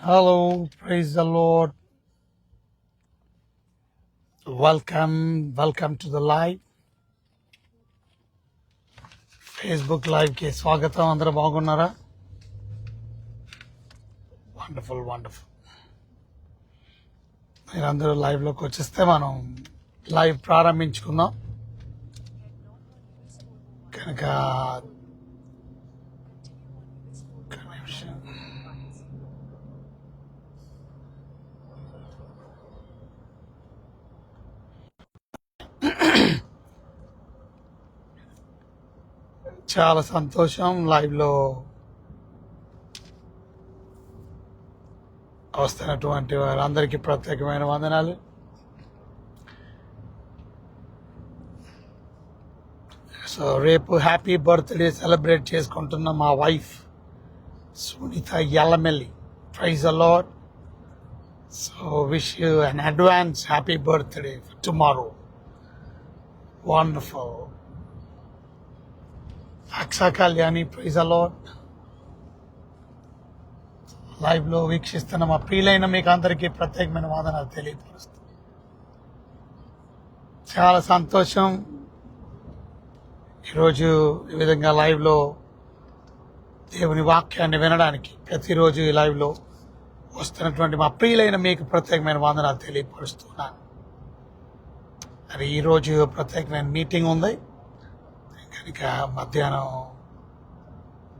Hello, praise the Lord. Welcome to the live. Facebook live కి స్వాగతం. అందరూ బాగున్నారా? వండర్ఫుల్. మీరందరూ లైవ్ లోకి వచ్చేస్తే మనం లైవ్ ప్రారంభించుకుందాం. కనుక ఒక్క నిమిషం. చాలా సంతోషం లైవ్ లో వస్తున్నటువంటి వారందరికీ ప్రత్యేకమైన వందనాలు. సో రేపు హ్యాపీ బర్త్డే సెలబ్రేట్ చేసుకుంటున్న మా wife Sunitha Yallamelli. Praise the Lord. So wish you in advance happy birthday for tomorrow. Wonderful. Aksha Kalyani, praise the Lord. Live లో వీక్షిస్తున్న మా ప్రియులైన మీకు అందరికీ ప్రత్యేకమైన వాదనాలు తెలియపరుస్తుంది. చాలా సంతోషం ఈరోజు ఈ విధంగా లైవ్ లో దేవుని వాక్యాన్ని వినడానికి ప్రతిరోజు ఈ లైవ్ లో వస్తున్నటువంటి మా ప్రియులైన మీకు ప్రత్యేకమైన వందనాలు తెలియపరుస్తున్నాను. మరి ఈరోజు ప్రత్యేకమైన మీటింగ్ ఉంది కనుక మధ్యాహ్నం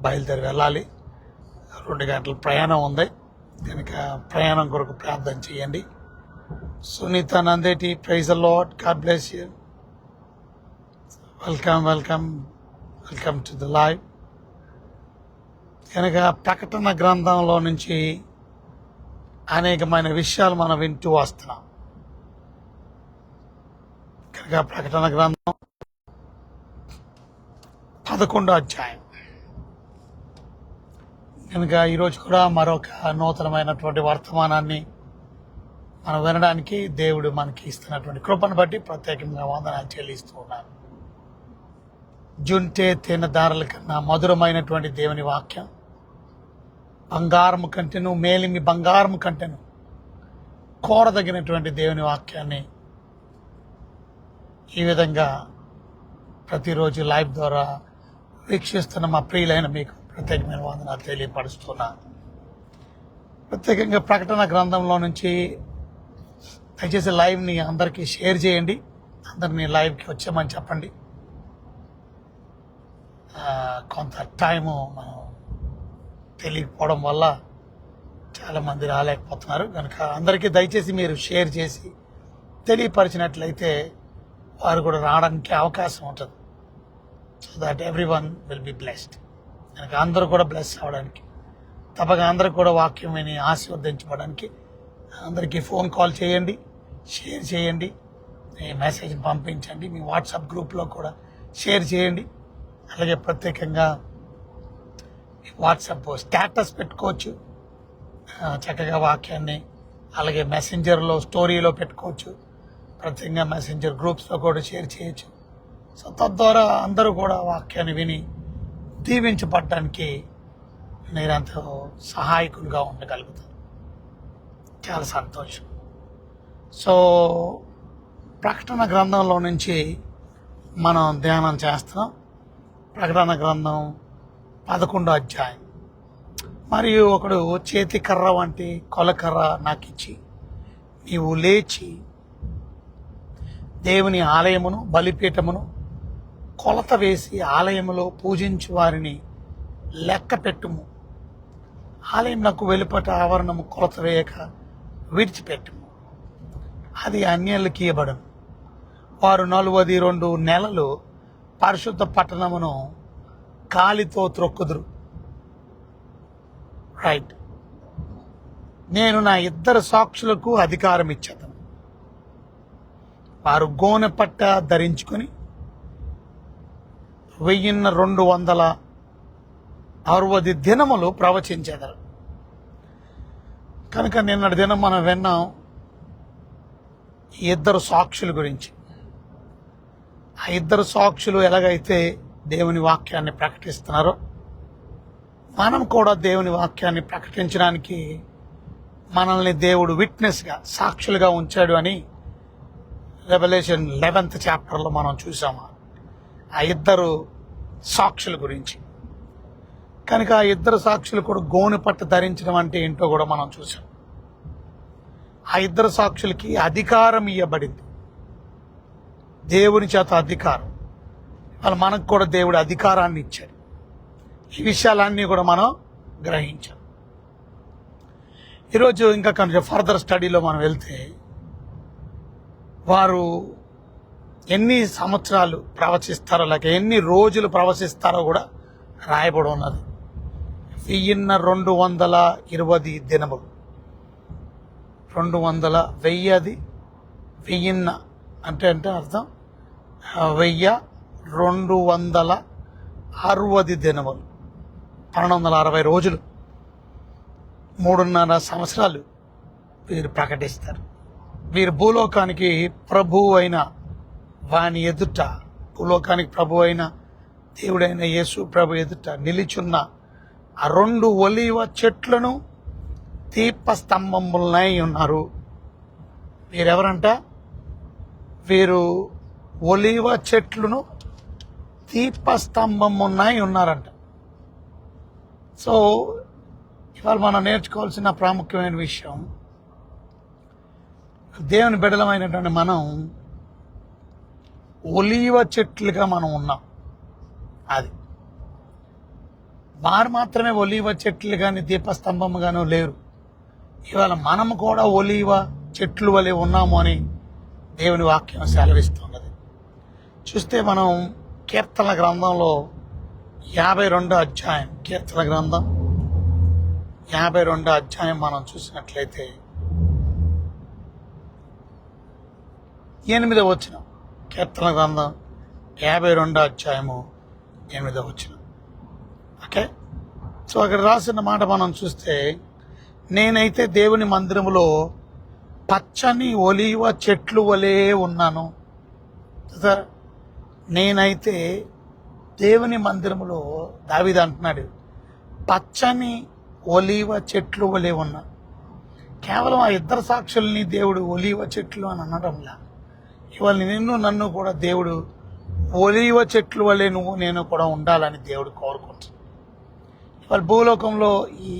బయలుదేరి వెళ్ళాలి. 2 గంటల ప్రయాణం ఉంది కనుక ప్రయాణం కొరకు ప్రార్థన చేయండి. Sunitha Nandeti, praise the Lord. God bless you. Welcome to the live. కనుక ప్రకటన గ్రంథంలో నుంచి అనేకమైన విషయాలు మనం వింటూ వస్తున్నాం. కనుక ప్రకటన గ్రంథం 11వ అధ్యాయం. కనుక ఈరోజు కూడా మరొక నూతనమైనటువంటి వర్తమానాన్ని మనం వినడానికి దేవుడు మనకి ఇస్తున్నటువంటి కృపను బట్టి ప్రత్యేకంగా వందనాలు చెల్లిస్తూ ఉన్నాను. జుంటే తేనె దారుల కన్నా మధురమైనటువంటి దేవుని వాక్యం, బంగారము కంటెను, మేలిమి బంగారము కంటెను కోరదగినటువంటి దేవుని వాక్యాన్ని ఈ విధంగా ప్రతిరోజు లైవ్ ద్వారా వీక్షిస్తున్న మా ప్రియులైన మీకు ప్రత్యేకమైన వందనాలు తెలియపరుస్తున్నా. ప్రత్యేకంగా ప్రకటన గ్రంథంలో నుంచి దయచేసి లైవ్ని అందరికీ షేర్ చేయండి. అందరినీ లైవ్కి వచ్చామని చెప్పండి. కొంత టైము మనం తెలియకపోవడం వల్ల చాలామంది రాలేకపోతున్నారు కనుక అందరికీ దయచేసి మీరు షేర్ చేసి తెలియపరిచినట్లయితే వారు కూడా రావడానికి అవకాశం ఉంటుంది. So that every one will be blessed. కనుక అందరూ కూడా బ్లెస్ అవ్వడానికి, తప్పగా అందరూ కూడా వాక్యం విని ఆశీర్వదించబడడానికి అందరికీ ఫోన్ కాల్ చేయండి, షేర్ చేయండి, మెసేజ్ పంపించండి, మీ వాట్సాప్ గ్రూప్లో కూడా షేర్ చేయండి. అలాగే ప్రత్యేకంగా వాట్సాప్ స్టేటస్ పెట్టుకోవచ్చు, చక్కగా వాక్యాన్ని. అలాగే మెసెంజర్లో స్టోరీలో పెట్టుకోవచ్చు, ప్రత్యేకంగా మెసెంజర్ గ్రూప్స్లో కూడా షేర్ చేయొచ్చు. సో తద్వారా అందరూ కూడా వాక్యాన్ని విని దీవించబడటానికి మీరంతా సహాయకులుగా ఉండగలుగుతారు. చాలా సంతోషం. సో ప్రకటన గ్రంథంలో నుంచి మనం ధ్యానం చేస్తున్నాం. ప్రకటన గ్రంథం 11వ అధ్యాయం. మరియు ఒకడు చేతి కర్ర వంటి కొలకర్ర నాకు ఇచ్చి, నీవు లేచి దేవుని ఆలయమును బలిపీఠమును కొలత వేసి ఆలయములో పూజించు వారిని లెక్క పెట్టుము. ఆలయం నాకు వెలుపట ఆవరణము కొలత వేయక విడిచిపెట్టుము. అది అన్యులకి ఇవ్వబడును. వారు 42 నెలలు పరిశుద్ధ పట్టణమును కాలితో త్రొక్కుదురు. రైట్. నేను నా 2 సాక్షులకు అధికారం ఇచ్చేదను. వారు గోనె పట్ట ధరించుకుని 1260 దినములు ప్రవచించెదరు. కనుక నిన్నటి దినం మనం విన్నాం 2 సాక్షుల గురించి. ఆ 2 సాక్షులు ఎలాగైతే దేవుని వాక్యాన్ని ప్రకటిస్తున్నారో మనం కూడా దేవుని వాక్యాన్ని ప్రకటించడానికి మనల్ని దేవుడు విట్నెస్గా, సాక్షులుగా ఉంచాడు అని రెవల్యూషన్ 11th చాప్టర్లో మనం చూసాము ఆ ఇద్దరు సాక్షుల గురించి. కనుక ఆ ఇద్దరు సాక్షులు కూడా గోనె పట్టు ధరించడం అంటే ఏంటో కూడా మనం చూసాం. ఆ ఇద్దరు సాక్షులకి అధికారం ఇవ్వబడింది, దేవుని చేత అధికారం. వాళ్ళు మనకు కూడా దేవుడు అధికారాన్ని ఇచ్చాడు. ఈ విషయాలన్నీ కూడా మనం గ్రహించాం. ఈరోజు ఇంకా కొంచెం ఫర్దర్ స్టడీలో మనం వెళ్తే, వారు ఎన్ని సంవత్సరాలు ప్రవచిస్తారో, లేక ఎన్ని రోజులు ప్రవచిస్తారో కూడా రాయబడి ఉన్నది. 1220 దినములు. 1000 అంటే అర్థం 1260 దినములు, 1260 రోజులు, 3.5 సంవత్సరాలు వీరు ప్రకటిస్తారు. వీరు భూలోకానికి ప్రభు అయిన వాని ఎదుట, భూలోకానికి ప్రభు అయిన దేవుడైన యేసు ప్రభు ఎదుట నిలిచున్న ఆ 2 ఒలీవ చెట్లను దీపస్తంభములై ఉన్నారు. వీరెవరంట? వీరు ఒలీవ చెట్లను దీపస్తంభములై ఉన్నారంట. సో ఇవాళ మనం నేర్చుకోవాల్సిన ప్రాముఖ్యమైన విషయం, దేవుని బిడ్డలమైనటువంటి మనం ఒలీవ చెట్లుగా మనం ఉన్నాం. అది వారు మాత్రమే ఒలీవ చెట్లు కానీ దీపస్తంభముగానూ లేరు. ఇవాళ మనము కూడా ఒలీవ చెట్లు వలె ఉన్నాము అని దేవుని వాక్యం సెలవిస్తున్నది. చూస్తే మనం కీర్తన గ్రంథంలో 52వ అధ్యాయం, కీర్తన గ్రంథం 52వ అధ్యాయం మనం చూసినట్లయితే 8వ వచనం. కీర్తన గ్రంథం 52వ అధ్యాయము 8వ వచనం. ఓకే, సో అక్కడ రాసిన మాట మనం చూస్తే, నేనైతే దేవుని మందిరములో పచ్చని ఒలీవ చెట్లు వలె ఉన్నాను. నేనైతే దేవుని మందిరములో, దావీదు అంటున్నాడు, పచ్చని ఒలీవ చెట్లు వలె ఉన్నా. కేవలం ఆ ఇద్దరు సాక్షుల్ని దేవుడు ఒలీవ చెట్లు అని అనడంలా, ఇవాళ నిన్ను నన్ను కూడా దేవుడు ఒలీవ చెట్లు వలె నువ్వు నేను కూడా ఉండాలని దేవుడు కోరుకుంటున్నాడు. ఇవాళ భూలోకంలో ఈ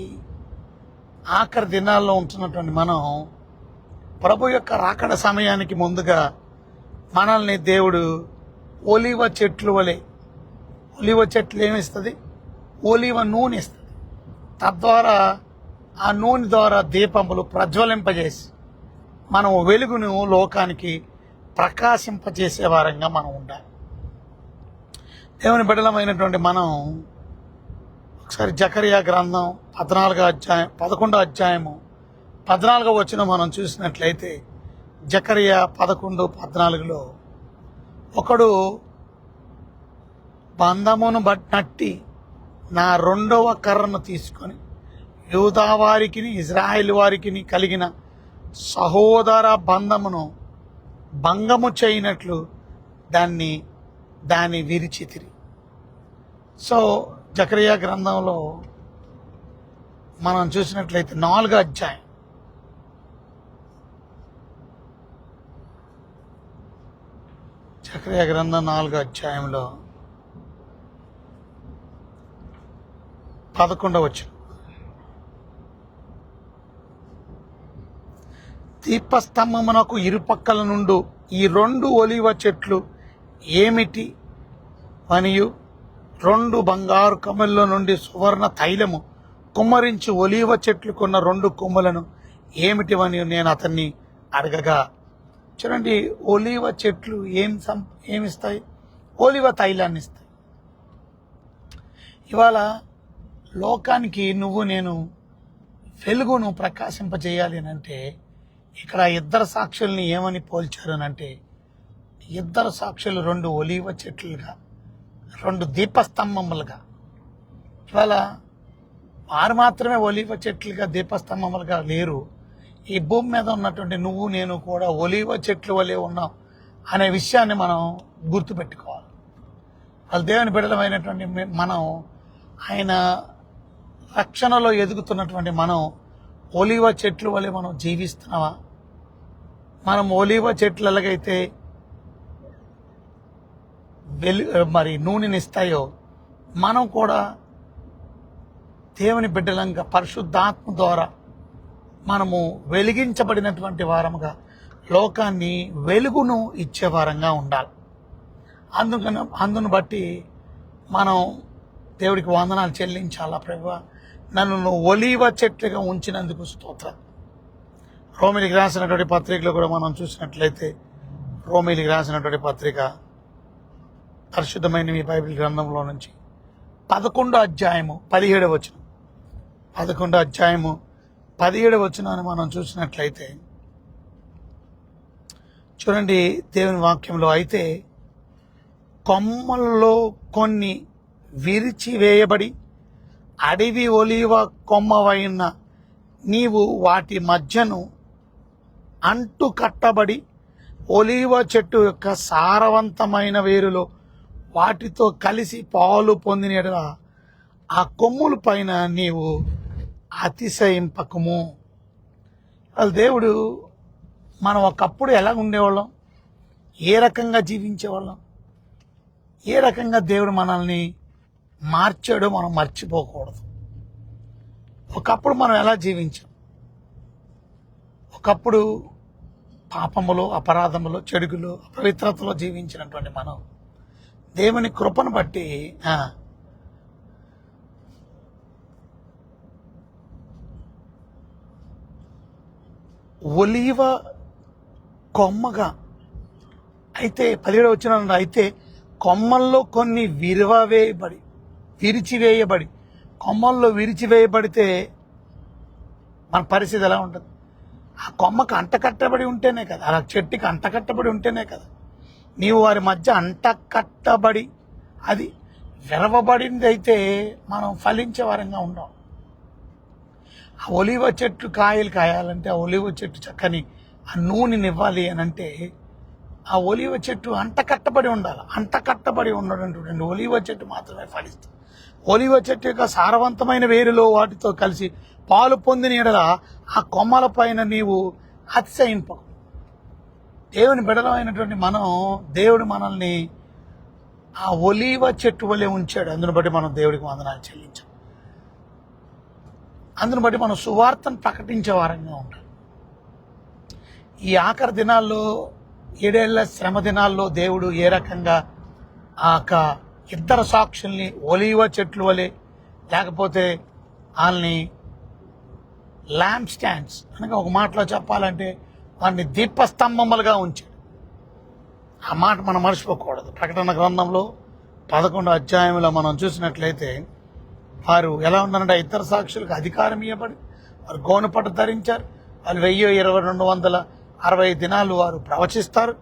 ఆఖరి దినాల్లో ఉంటున్నటువంటి మనం ప్రభు యొక్క రాకడ సమయానికి ముందుగా మనల్ని దేవుడు ఒలీవ చెట్లు వలె, ఒలీవ చెట్లు ఏమిస్తుంది? ఒలీవ నూనె ఇస్తుంది. తద్వారా ఆ నూనె ద్వారా దీపములు ప్రజ్వలింపజేసి మనం వెలుగును లోకానికి ప్రకాశింపజేసే వారంగా మనం ఉండాలి. దేవుని బిడ్డలమైనటువంటి మనం ఒకసారి జకరియా గ్రంథం 11వ అధ్యాయము 14వ వచనం మనం చూసినట్లయితే, జకరియా 11:14లో, ఒకడు బంధమును నట్టి నా 2వ కర్రను తీసుకొని యూదా వారికి ఇజ్రాయేల్ వారికి కలిగిన సహోదర బంధమును భంగము చేయనట్లు దాన్ని విరిచితిరి. సో జకరియా గ్రంథంలో మనం చూసినట్లయితే 4వ అధ్యాయం, జకరియా గ్రంథం 4వ అధ్యాయంలో 11వ వచనం, దీపస్తంభమునకు ఇరుపక్కల నుండి ఈ 2 ఒలీవ చెట్లు ఏమిటి మరియు 2 బంగారు కమ్మెల్లో నుండి సువర్ణ తైలము కుమ్మరించి ఒలీవ చెట్లు కొన్న 2 కొమ్ములను ఏమిటివని నేను అతన్ని అడగగా, చూడండి, ఒలీవ చెట్లు ఏమిస్తాయి? ఒలీవ తైలాన్ని ఇస్తాయి. ఇవాళ లోకానికి నువ్వు నేను వెలుగును ప్రకాశింపజేయాలి అని అంటే, ఇక్కడ ఇద్దరు సాక్షుల్ని ఏమని పోల్చారు అంటే, ఇద్దరు సాక్షులు 2 ఒలీవ చెట్లుగా, 2 దీపస్తంభములుగా. ఇవాళ వారు మాత్రమే ఒలీవ చెట్లుగా, దీపస్తంభములుగా లేరు. ఈ భూమి మీద ఉన్నటువంటి నువ్వు నేను కూడా ఒలీవ చెట్లు వలె ఉన్నాం అనే విషయాన్ని మనం గుర్తుపెట్టుకోవాలి. వాళ్ళ దేవుని బిడ్డలమైనటువంటి మనం, ఆయన రక్షణలో ఎదుగుతున్నటువంటి మనం ఒలీవ చెట్లు వలె మనం జీవిస్తున్నామా? మనం ఒలీవ చెట్లు ఎలాగైతే మరి నూనెనిస్తాయో మనం కూడా దేవుని బిడ్డలంగా పరిశుద్ధాత్మ ద్వారా మనము వెలిగించబడినటువంటి వారముగా లోకాన్ని వెలుగును ఇచ్చే వారంగా ఉండాలి. అందును బట్టి మనం దేవుడికి వందనాలు చెల్లించాలా. ప్రభువా, నన్ను నువ్వు ఒలీవ చెట్లుగా ఉంచినందుకు స్తోత్రం. రోమిలికి రాసినటువంటి పత్రికలో కూడా మనం చూసినట్లయితే, రోమిలికి రాసినటువంటి పత్రిక పరిశుద్ధమైన మీ బైబిల్ గ్రంథంలో నుంచి 11వ అధ్యాయము 17వ వచనం, 11వ అధ్యాయము 17వ వచనాన్ని మనం చూసినట్లయితే చూడండి. దేవుని వాక్యంలో అయితే కొమ్మల్లో కొన్ని విరిచివేయబడి అడవి ఒలీవ కొమ్మవైన నీవు వాటి మధ్యను అంటు కట్టబడి ఒలీవ చెట్టు యొక్క సారవంతమైన వేరులో వాటితో కలిసి పాలు పొందిన యెడల ఆ కొమ్ముల పైన నీవు అతిశయింపకము. వాళ్ళు దేవుడు మనం ఒకప్పుడు ఎలా ఉండేవాళ్ళం, ఏ రకంగా జీవించేవాళ్ళం, ఏ రకంగా దేవుడు మనల్ని మార్చాడో మనం మర్చిపోకూడదు. ఒకప్పుడు మనం ఎలా జీవించాం, ఒకప్పుడు పాపములో, అపరాధములో, చెడుగులో, అపవిత్రతలో జీవించినటువంటి మనం దేవుని కృపను బట్టి ఒలీవ కొమ్మగా అయితే 17వ వచనం అయితే కొమ్మల్లో కొన్ని విరిచివేయబడి కొమ్మల్లో విరిచివేయబడితే మన పరిస్థితి ఎలా ఉంటుంది? ఆ కొమ్మకు అంటకట్టబడి ఉంటేనే కదా, ఆ చెట్టుకి అంటకట్టబడి ఉంటేనే కదా నీవు వారి మధ్య అంటకట్టబడి అది విరవబడింది అయితే మనం ఫలించే వారంగా ఉండం. ఆ ఒలీవ చెట్టు కాయలు కాయాలంటే, ఆ ఒలీవ చెట్టు చక్కని ఆ నూనెనివ్వాలి అని అంటే ఆ ఒలీవ చెట్టు అంటకట్టబడి ఉండాలి. అంటకట్టబడి ఉన్నటువంటి ఒలీవ చెట్టు మాత్రమే ఫలిస్తుంది. ఒలీవ చెట్టు యొక్క సారవంతమైన వేరులో వాటితో కలిసి పాలు పొందిన యెడల ఆ కొమ్మల పైన నీవు అతిశయింపకు. దేవుని బిడలమైనటువంటి మనం, దేవుడు మనల్ని ఆ ఒలీవ చెట్టు వలె ఉంచాడు. అందును బట్టి మనం దేవుడికి వందనాలు చెల్లించాం. అందును బట్టి మనం సువార్తను ప్రకటించే వారంగా ఉంటాం. ఈ ఆఖరి దినాల్లో, 7 ఏళ్ల శ్రమ దినాల్లో దేవుడు ఏ రకంగా ఆ ఇద్దరు సాక్షుల్ని ఒలీవ చెట్లు వలె, లేకపోతే వాళ్ళని ల్యాంప్ స్టాండ్స్ అనగా ఒక మాటలో చెప్పాలంటే వారిని దీపస్తంభములుగా ఉంచాడు. ఆ మాట మనం మర్చిపోకూడదు. ప్రకటన గ్రంథంలో 11వ అధ్యాయంలో మనం చూసినట్లయితే వారు ఎలా ఉన్నారంటే ఇద్దరు సాక్షులకు అధికారం ఇవ్వబడి వారు గోనెపట్టు ధరించారు. వాళ్ళు 1260 దినాలు వారు ప్రవచిస్తారు.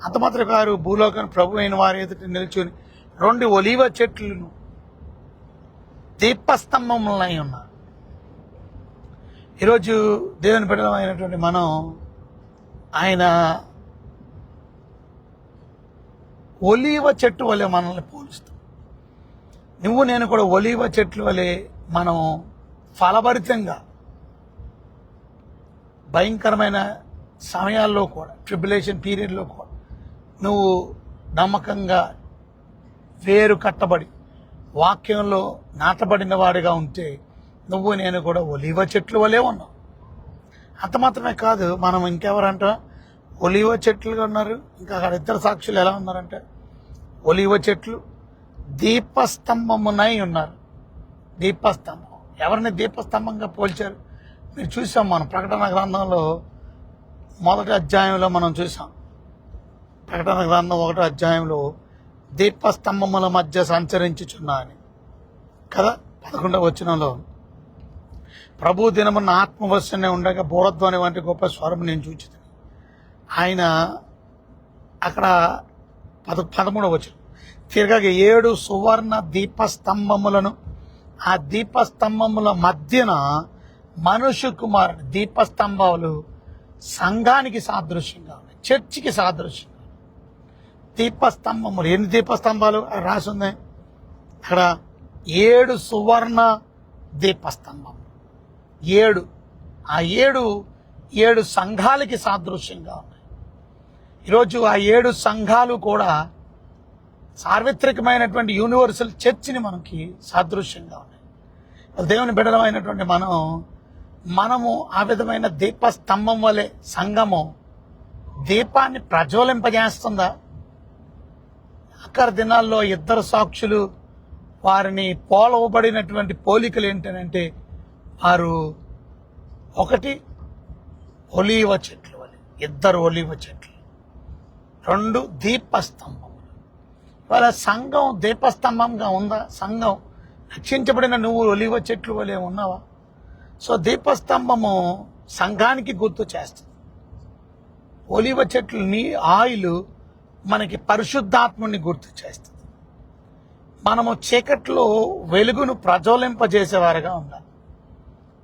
అంత మాత్రం వారు భూలోకాన్ని ప్రభు అయిన వారి ఎదుట నిల్చుని 2 ఒలీవ చెట్లను దీపస్తంభములై ఉన్నారు. ఈరోజు దేవుని బిడ్డలమైనటువంటి మనం ఆయన ఒలీవ చెట్టు వలె మనల్ని పోలుస్తాం. నువ్వు నేను కూడా ఒలీవ చెట్లు వలె మనం ఫలభరితంగా భయంకరమైన సమయాల్లో కూడా, ట్రిబులేషన్ పీరియడ్లో కూడా నువ్వు నమ్మకంగా వేరు కట్టబడి వాక్యంలో నాటబడిన వాడిగా ఉంటే నువ్వు నేను కూడా ఒలీవ చెట్లు వలె ఉన్నావు. అంత మాత్రమే కాదు, మనం ఇంకెవరంట ఒలీవ చెట్లుగా ఉన్నారు. ఇంకా అక్కడ ఇద్దరు సాక్షులు ఎలా ఉన్నారంటే ఒలీవ చెట్లు దీపస్తంభమునై ఉన్నారు. దీపస్తంభం, ఎవరిని దీపస్తంభంగా పోల్చారు? మీరు చూసాం, మనం ప్రకటన గ్రంథంలో 1వ అధ్యాయంలో మనం చూసాం. ప్రకటన గ్రంథం 1వ అధ్యాయంలో దీపస్తంభముల మధ్య సంచరించుచున్నా అని కదా. 11వ వచనంలో ప్రభు దినమున్న ఆత్మవశనే ఉండగా బోరధ్వని వంటి గొప్ప స్వరం నేను చూచితిని. ఆయన అక్కడ 13వ వచనం తిరగగా 7 సువర్ణ దీపస్తంభములను, ఆ దీపస్తంభముల మధ్యన మనుష్య కుమారుని. దీపస్తంభాలు సంఘానికి సాదృశ్యంగా ఉన్నాయి, చర్చికి సాదృశ్యంగా. దీపస్తంభములు ఎన్ని దీపస్తంభాలు రాసి ఉన్నాయి అక్కడ? 7 సువర్ణ దీపస్తంభం. 7 ఆ ఏడు సంఘాలకి సాదృశ్యంగా ఉన్నాయి. ఈరోజు ఆ 7 సంఘాలు కూడా సార్వత్రికమైనటువంటి యూనివర్సల్ చర్చిని మనకి సాదృశ్యంగా ఉన్నాయి. దేవుని బిడ్డలమైనటువంటి మనము ఆ విధమైన దీపస్తంభం వలె సంఘము దీపాన్ని ప్రజ్వలింపజేస్తుందా? ఆఖరి దినాల్లో 2 సాక్షులు వారిని పోలవబడినటువంటి పోలికలు ఏంటంటే, వారు 1 ఒలీవ చెట్లు వలె, 2 ఒలీవ చెట్లు, 2 దీపస్తంభములు. ఇవాళ సంఘం దీపస్తంభంగా ఉందా? సంఘం రక్షించబడిన నువ్వు ఒలీవ చెట్లు వలె ఉన్నావా? సో దీపస్తంభము సంఘానికి గుర్తు చేస్తుంది. ఒలీవ చెట్లు ఆయిల్ మనకి పరిశుద్ధాత్ముని గుర్తు చేస్తుంది. మనము చీకట్లో వెలుగును ప్రజ్వలింపజేసేవారుగా ఉండాలి.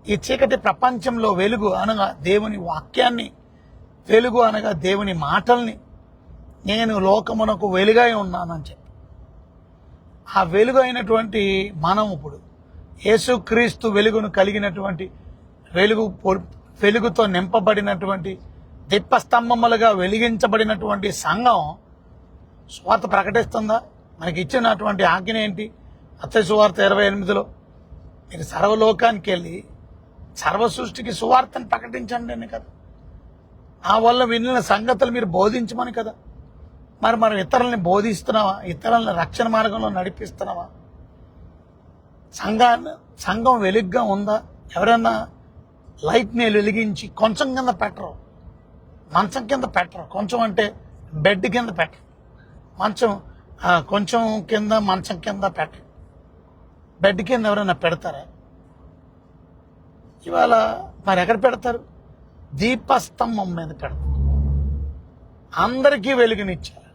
ఈ చీకటి ప్రపంచంలో వెలుగు అనగా దేవుని వాక్యాన్ని, వెలుగు అనగా దేవుని మాటల్ని, నేను లోకమునకు వెలుగై ఉన్నానని చెప్పి ఆ వెలుగు అయినటువంటి మనం ఇప్పుడు యేసుక్రీస్తు వెలుగును కలిగినటువంటి వెలుగుతో నింపబడినటువంటి దీపస్తంభములుగా వెలిగించబడినటువంటి సంఘం సువార్త ప్రకటిస్తుందా? మనకి ఇచ్చినటువంటి ఆజ్ఞ ఏంటి? మత్తయి సువార్త 28లో మీరు సర్వలోకానికి వెళ్ళి సర్వ సృష్టికి సువార్తను ప్రకటించండి అని కదా. ఆ వల్ల వినిన సంగతులు మీరు బోధించమని కదా. మరి మనం ఇతరులని బోధిస్తున్నావా? ఇతరులను రక్షణ మార్గంలో నడిపిస్తున్నావా? సంఘం వెలుగ్గా ఉందా? ఎవరైనా లైట్ని వెలిగించి కొంచెం కింద పెట్టరు, మంచం కింద పెట్టరు. కొంచెం అంటే బెడ్ కింద పెట్టరు, కొంచెం కింద మంచం కింద పెట్టరు, బెడ్ కింద ఎవరైనా పెడతారా? ఇవాళ మరి ఎక్కడ పెడతారు? దీపస్తంభం మీద పెడతారు. అందరికీ వెలుగునిచ్చారు.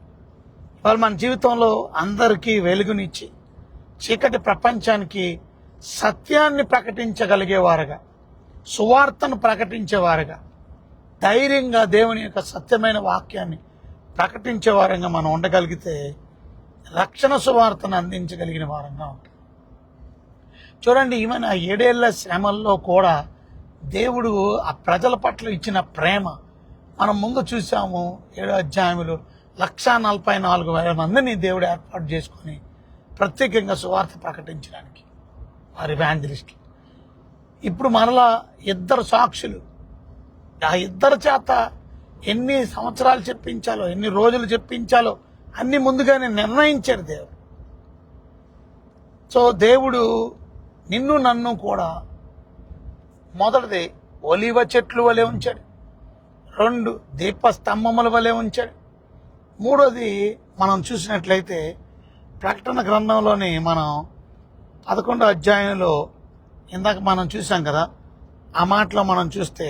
ఇవాళ మన జీవితంలో అందరికీ వెలుగునిచ్చి చీకటి ప్రపంచానికి సత్యాన్ని ప్రకటించగలిగేవారుగా, సువార్తను ప్రకటించేవారుగా, ధైర్యంగా దేవుని యొక్క సత్యమైన వాక్యాన్ని ప్రకటించేవారంగా మనం ఉండగలిగితే రక్షణ సువార్తను అందించగలిగిన వారంగా ఉంటాం. చూడండి, ఈమె 7 ఏళ్ల శ్రమల్లో కూడా దేవుడు ఆ ప్రజల పట్ల ఇచ్చిన ప్రేమ మనం ముందు చూసాము. 7వ అధ్యాయంలో 144,000 మందిని దేవుడు ఏర్పాటు చేసుకొని ప్రత్యేకంగా సువార్త ప్రకటించడానికి వారి ఎవాంజలిస్టులు. ఇప్పుడు మనలా 2 సాక్షులు, ఆ 2 చేత ఎన్ని సంవత్సరాలు చెప్పించాలో, ఎన్ని రోజులు చెప్పించాలో అన్ని ముందుగానే నిర్ణయించారు దేవుడు. సో దేవుడు నిన్ను నన్ను కూడా మొదటిది ఒలీవ చెట్లు వలె ఉంచాడు, 2 దీపస్తంభముల వలె ఉంచాడు, 3వది మనం చూసినట్లయితే ప్రకటన గ్రంథంలోని మనం 11వ అధ్యాయంలో ఇందాక మనం చూసాం కదా, ఆ మాటలో మనం చూస్తే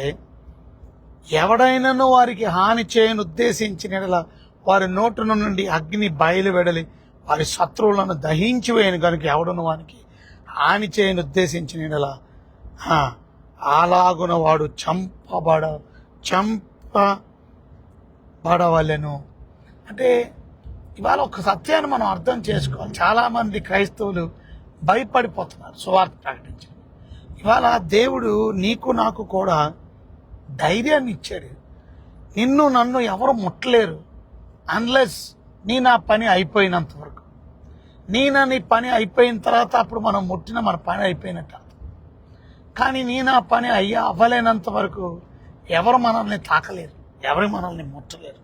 ఎవడైనాను వారికి హాని చేయను ఉద్దేశించిన వారి నోటున నుండి అగ్ని బయలువెడలి వారి శత్రువులను దహించి వేయను కనుక ఎవడను వారికి హాని చేయను ఉద్దేశించిన అలాగున వాడు చంపబడవలెను. అంటే ఇవాళ ఒక సత్యాన్ని మనం అర్థం చేసుకోవాలి. చాలామంది క్రైస్తవులు భయపడిపోతున్నారు సువార్త ప్రకటించి. ఇవాళ దేవుడు నీకు నాకు కూడా ధైర్యాన్ని ఇచ్చాడు. నిన్ను నన్ను ఎవరు ముట్టలేరు అన్లెస్ నా పని అయిపోయినంత వరకు. నీ పని అయిపోయిన తర్వాత అప్పుడు మనం ముట్టిన మన పని అయిపోయినట్టు. కానీ నా పని అవ్వలేనంత వరకు ఎవరు మనల్ని తాకలేరు, ఎవరు మనల్ని ముట్టలేరు.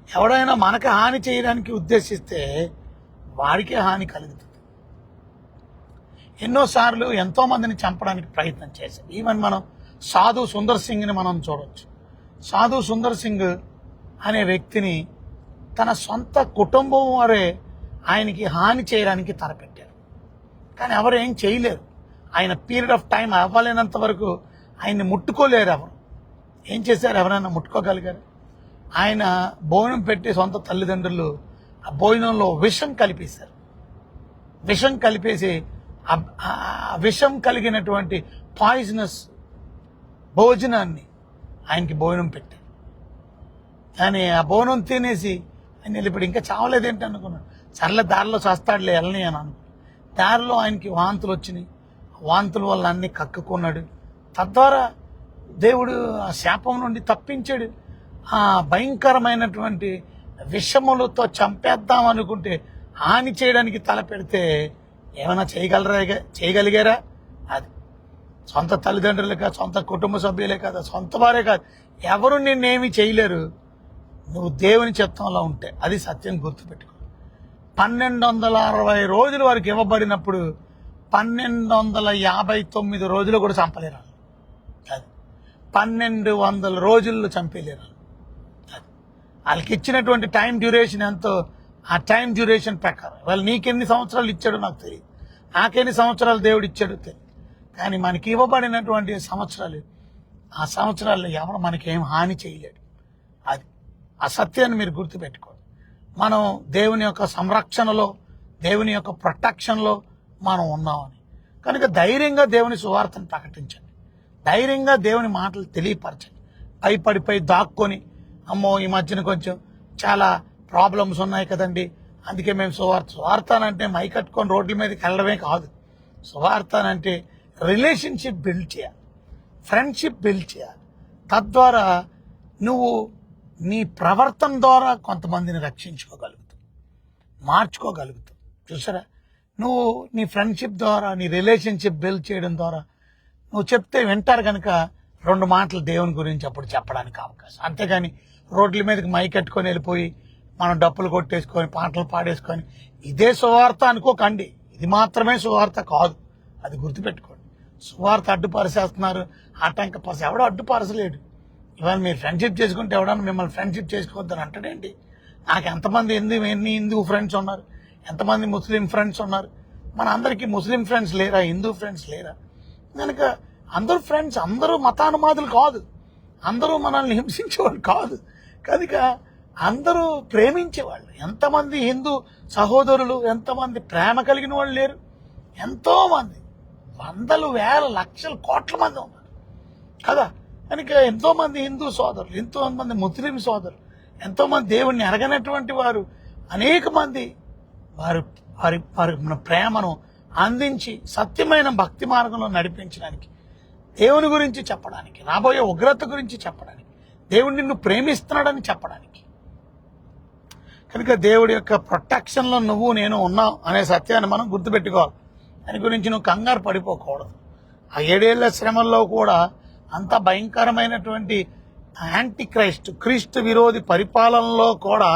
ఎవడైనా మనకు హాని చేయడానికి ఉద్దేశిస్తే వాడికే హాని కలుగుతుంది. ఎన్నోసార్లు ఎంతో మందిని చంపడానికి ప్రయత్నం చేశారు. ఈవెన్ మనం సాధు సుందర్ సింగ్ని మనం చూడవచ్చు. సాధు సుందర్ సింగ్ అనే వ్యక్తిని తన సొంత కుటుంబం వారే ఆయనకి హాని చేయడానికి తలపెట్టారు. కానీ ఎవరు ఏం చేయలేరు. ఆయన పీరియడ్ ఆఫ్ టైం అవ్వలేనంత వరకు ఆయన్ని ముట్టుకోలేరు. ఎవరు ఏం చేశారు? ఎవరైనా ముట్టుకోగలిగారు? ఆయన భోజనం పెట్టి సొంత తల్లిదండ్రులు ఆ భోజనంలో విషం కలిపేశారు. విషం కలిపేసి విషం కలిగినటువంటి పాయిజనస్ భోజనాన్ని ఆయనకి భోజనం పెట్టారు. కానీ ఆ భోజనం తినేసి ఆయన వెళ్ళిపోయి ఇంకా చావలేదేంటి అనుకున్నాడు. సర్లే దారిలో చేస్తాడులే వెళ్ళని అని అనుకున్నాడు. దారిలో ఆయనకి వాంతులు వచ్చినాయి. వాంతుల వల్ల అన్ని కక్కుకున్నాడు. తద్వారా దేవుడు ఆ శాపం నుండి తప్పించాడు. ఆ భయంకరమైనటువంటి విషములతో చంపేద్దాం అనుకుంటే హాని చేయడానికి తల పెడితే ఏమైనా చేయగలిగారా? అది సొంత తల్లిదండ్రులే కాదు, సొంత కుటుంబ సభ్యులే కాదు, సొంత వారే కాదు, ఎవరు నిన్నేమీ చేయలేరు నువ్వు దేవుని చిత్తంలో ఉంటే. అది సత్యం గుర్తుపెట్టుకో. 1260 రోజుల వరకు ఇవ్వబడినప్పుడు 1259 రోజులు కూడా చంపలేరు. అది 1200 రోజుల్లో చంపేలేరు. అది వాళ్ళకి ఇచ్చినటువంటి టైం డ్యూరేషన్ ఎంతో, ఆ టైం డ్యూరేషన్ ప్రకారం వాళ్ళు నీకెన్ని సంవత్సరాలు ఇచ్చాడో నాకు తెలియదు, నాకెన్ని సంవత్సరాలు దేవుడు ఇచ్చాడో తెలియదు. కానీ మనకి ఇవ్వబడినటువంటి సంవత్సరాలు, ఆ సంవత్సరాల్లో ఎవరు మనకేం హాని చేయలేడు. అది ఆ సత్యాన్ని మీరు గుర్తుపెట్టుకోండి. మనం దేవుని యొక్క సంరక్షణలో, దేవుని యొక్క ప్రొటెక్షన్లో మనం ఉన్నామని. కనుక ధైర్యంగా దేవుని సువార్తను ప్రకటించండి, ధైర్యంగా దేవుని మాటలు తెలియపరచండి. భయపడిపోయి దాక్కొని, అమ్మో ఈ మధ్యన కొంచెం చాలా ప్రాబ్లమ్స్ ఉన్నాయి కదండి, అందుకే మేము సువార్త అంటే మైకట్టుకొని రోడ్ల మీదకి వెళ్ళడమే కాదు. సువార్త అంటే రిలేషన్షిప్ బిల్డ్ చేయాలి, ఫ్రెండ్షిప్ బిల్డ్ చేయాలి. తద్వారా నువ్వు నీ ప్రవర్తన ద్వారా కొంతమందిని రక్షించుకోగలుగుతావు, మార్చుకోగలుగుతావు. చూసారా, నువ్వు నీ ఫ్రెండ్షిప్ ద్వారా, నీ రిలేషన్షిప్ బిల్డ్ చేయడం ద్వారా నువ్వు చెప్తే వింటారు కనుక 2 మాటలు దేవుని గురించి అప్పుడు చెప్పడానికి అవకాశం. అంతేగాని రోడ్ల మీదకి మైకెట్టుకొని వెళ్ళిపోయి మనం డప్పులు కొట్టేసుకొని పాటలు పాడేసుకొని ఇదే సువార్త అనుకోకండి. ఇది మాత్రమే సువార్త కాదు, అది గుర్తుపెట్టుకోండి. సువార్త అడ్డుపరిచేస్తున్నారు, ఆటంకపరిచి ఎవడో అడ్డుపరచలేడు. ఇవాళ మీరు ఫ్రెండ్షిప్ చేసుకుంటే ఎవడన్నా మిమ్మల్ని ఫ్రెండ్షిప్ చేసుకోవద్దని అంటాడేంటి? నాకు ఎంతమంది ఎన్ని హిందూ ఫ్రెండ్స్ ఉన్నారు, ఎంతమంది ముస్లిం ఫ్రెండ్స్ ఉన్నారు. మన అందరికీ ముస్లిం ఫ్రెండ్స్ లేరా, హిందూ ఫ్రెండ్స్ లేరా? కనుక అందరూ ఫ్రెండ్స్, అందరూ మతానుమాదులు కాదు, అందరూ మనల్ని హింసించేవాళ్ళు కాదు. కనుక అందరూ ప్రేమించేవాళ్ళు. ఎంతమంది హిందూ సహోదరులు, ఎంతమంది ప్రేమ కలిగిన వాళ్ళు లేరు? ఎంతో మంది, వందలు, వేల, లక్షలు, కోట్ల మంది ఉన్నారు కదా. కనుక ఎంతో మంది హిందూ సోదరులు, ఎంతో మంది ముస్లిం సోదరులు, ఎంతో మంది దేవుణ్ణి ఎరగనటువంటి వారు, అనేక మంది వారి వారి వారి మన ప్రేమను అందించి సత్యమైన భక్తి మార్గంలో నడిపించడానికి, దేవుని గురించి చెప్పడానికి, రాబోయే ఉగ్రత గురించి చెప్పడానికి, దేవుడు నిన్ను ప్రేమిస్తున్నాడని చెప్పడానికి. కనుక దేవుడి యొక్క ప్రొటెక్షన్లో నువ్వు నేను ఉన్నావు అనే సత్యాన్ని మనం గుర్తుపెట్టుకోవాలి. దాని గురించి నువ్వు కంగారు పడిపోకూడదు. ఆ 7 ఏళ్ల శ్రమల్లో కూడా అంత భయంకరమైనటువంటి యాంటీ క్రీస్తు విరోధి పరిపాలనలో కూడా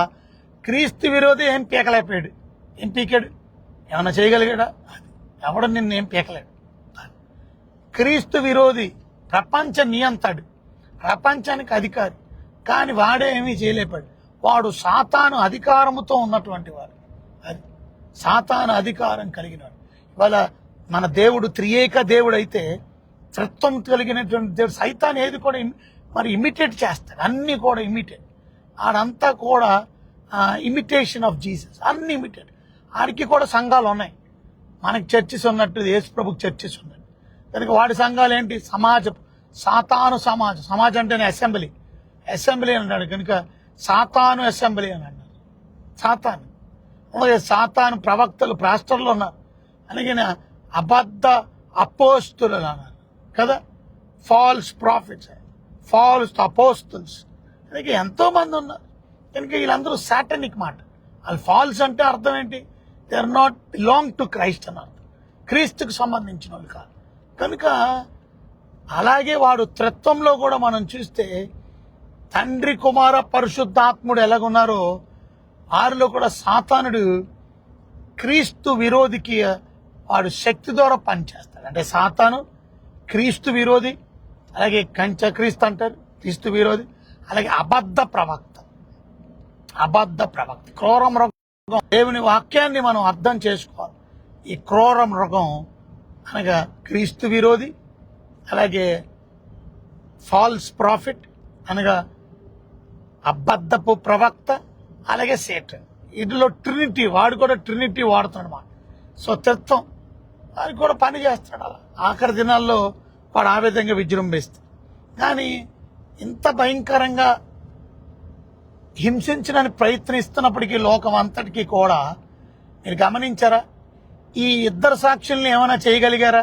క్రీస్తు విరోధి ఏం పీకలేపాడు. ఏం పీకాడు? ఏమన్నా చేయగలిగాడా? ఎవడు నిన్ను ఏం పీకలేడు. క్రీస్తు విరోధి ప్రపంచ నియంత్రుడు, ప్రపంచానికి అధికారి, కానీ వాడే ఏమీ చేయలేపాడు. వాడు సాతాను అధికారముతో ఉన్నటువంటి వాడు. అది సాతాను అధికారం కలిగినవాడు. ఇవాళ మన దేవుడు త్రియేక దేవుడు అయితే, త్రిత్వం కలిగినటువంటి దేవుడు సైతాన్ ఏది కూడా మరి ఇమిటేట్ చేస్తాడు. అన్నీ కూడా ఇమిటేట్. ఆడంతా కూడా ఇమిటేషన్ ఆఫ్ జీసస్, అన్ని ఇమిటేట్. ఆడికి కూడా సంఘాలు ఉన్నాయి. మనకి చర్చిస్ ఉన్నట్టు యేసు ప్రభుకి చర్చిస్ ఉన్నాయి. కనుక వాడి సంఘాలు ఏంటి? సాతాను సమాజం. సమాజం అంటేనే అసెంబ్లీ అన్నాడు. కనుక సాతాను అసెంబ్లీ అని అన్నారు. సాతాను, అలాగే సాతాను ప్రవక్తలు, పాస్టర్లు ఉన్నారు. అలాగే అబద్ధ అపోస్తులు అన్నారు కదా, ఫాల్స్ ప్రాఫిట్స్, ఫాల్స్ అపోస్తుల్స్. అలాగే ఎంతో మంది ఉన్నారు. కనుక వీళ్ళందరూ సాటనిక్ మాట. వాళ్ళు ఫాల్స్ అంటే అర్థం ఏంటి? They are not belong to Christ అని అర్థం. క్రీస్తుకు సంబంధించిన వాళ్ళు కాదు. కనుక అలాగే వాడు త్రిత్వంలో కూడా మనం చూస్తే తండ్రి, కుమార, పరిశుద్ధాత్ముడు ఎలాగున్నారో వారిలో కూడా సాతానుడు క్రీస్తు విరోధికి వాడు శక్తి ద్వారా పనిచేస్తాడు. అంటే సాతాను క్రీస్తు విరోధి, అలాగే కంచ క్రీస్తు అంటారు, క్రీస్తు విరోధి, అలాగే అబద్ధ ప్రవక్త, క్రూర మృగం. దేవుని వాక్యాన్ని మనం అర్థం చేసుకోవాలి. ఈ క్రూర మృగం అనగా క్రీస్తు విరోధి, అలాగే ఫాల్స్ ప్రాఫిట్ అనగా అబద్ధపు ప్రవక్త, అలాగే సేటన్. ఇందులో ట్రినిటీ, వాడు కూడా ట్రినిటీ వాడుతున్నాడు అన్నమాట. సో త్రిత్వం వాడికి కూడా పని చేస్తాడు. అలా ఆఖరి దినాల్లో వాడు ఆ విధంగా విజృంభిస్తాడు. కానీ ఇంత భయంకరంగా హింసించడానికి ప్రయత్నిస్తున్నప్పటికీ లోకం అంతటికీ కూడా మీరు గమనించారా? ఈ ఇద్దరు సాక్షుల్ని ఏమైనా చేయగలిగారా?